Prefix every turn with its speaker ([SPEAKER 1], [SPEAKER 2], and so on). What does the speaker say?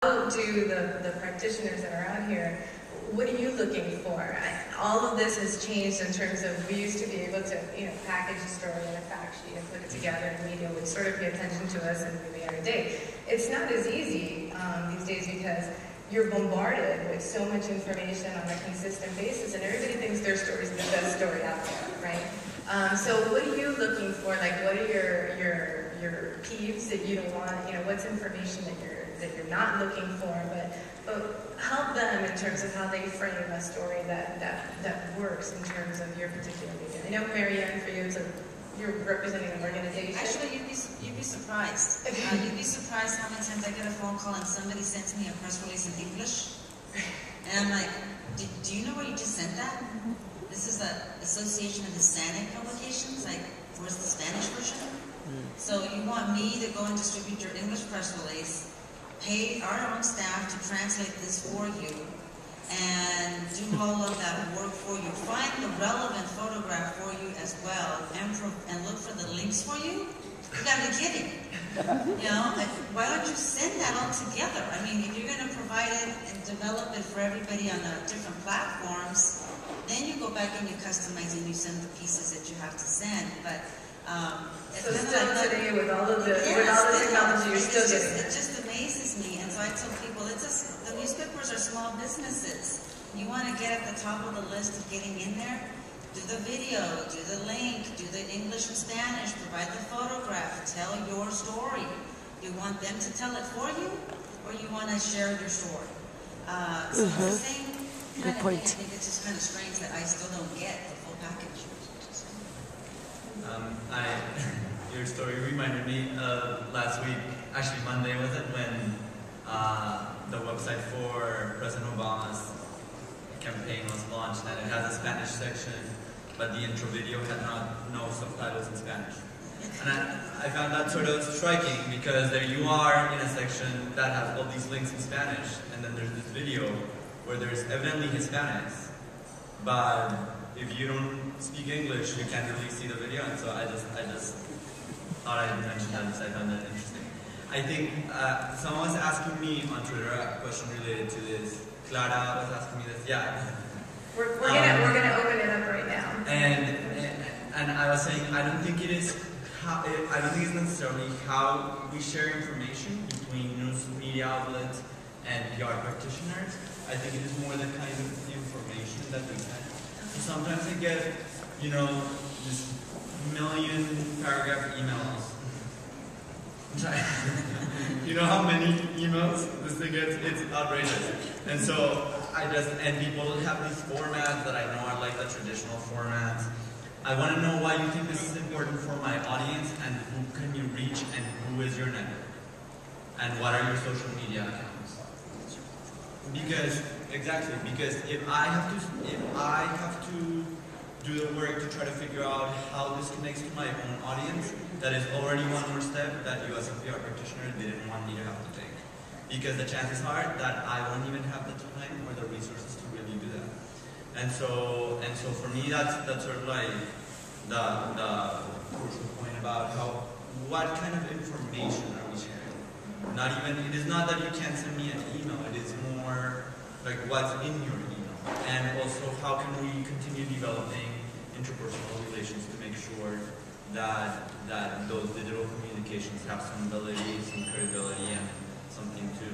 [SPEAKER 1] How do the practitioners that are out here, what are you looking for? All of this has changed in terms of, we used to be able to, package a story in a fact sheet and put it together, and media would sort of pay attention to us and really every day. It's not as easy these days because you're bombarded with so much information on a consistent basis, and everybody thinks their story is the best story out there, right? So what are you looking for? Like, what are your peeves that you don't want? What's information that you're not looking for, but help them in terms of how they frame a story that works in terms of your particular media. I know, Marianne, for you, you're representing an organization.
[SPEAKER 2] Actually, you'd be surprised. You'd be surprised how many times I get a phone call and somebody sends me a press release in English, and I'm like, do you know where you just sent that? This is the Association of Hispanic Publications. Like, where's the Spanish version? So you want me to go and distribute your English press release, pay our own staff to translate this for you, and do all of that work for you. Find the relevant photograph for you as well, and look for the links for you. You gotta be kidding. Why don't you send that all together? I mean, if you're gonna provide it and develop it for everybody on the different platforms, then you go back and you customize and you send the pieces that you have to send. But
[SPEAKER 1] so still today, with all the technology, you're still getting it.
[SPEAKER 2] It just amazes me, and so I tell people, the newspapers are small businesses. You want to get at the top of the list of getting in there? Do the video, do the link, do the English and Spanish, provide the photograph, tell your story. Do you want them to tell it for you, or you want to share your story? So it's the same kind of thing. I think it's just kind of strange that I still don't get the full package.
[SPEAKER 3] Your story reminded me of last week, actually Monday was it, when the website for President Obama's campaign was launched, and it has a Spanish section, but the intro video had no subtitles in Spanish. And I found that sort of striking, because there you are in a section that has all these links in Spanish, and then there's this video where there's evidently Hispanics, but if you don't speak English, you can't really see the video, and so I just thought I'd mention that because I found that interesting. I think someone was asking me on Twitter a question related to this. Clara was asking me this. Yeah.
[SPEAKER 1] We're gonna open it up right now.
[SPEAKER 3] And I was saying I don't think it's necessarily how we share information between news media outlets and PR practitioners. I think it is more the kind of information that we have. So sometimes I get, this million paragraph emails. You know how many emails this thing gets? It's outrageous. And so and people have these formats that I know are like the traditional formats. I want to know why you think this is important for my audience, and who can you reach, and who is your network, and what are your social media accounts? Because if I have to do the work to try to figure out how this connects to my own audience, that is already one more step that you as a PR practitioner didn't want me to have to take. Because the chances are that I won't even have the time or the resources to really do that. And so for me, that's sort of like the crucial point about what kind of information are we sharing? It is not that you can't send me an email, it is more like what's in your email. And also, how can we continue developing interpersonal relations to make sure that those digital communications have some validity, some credibility, and something to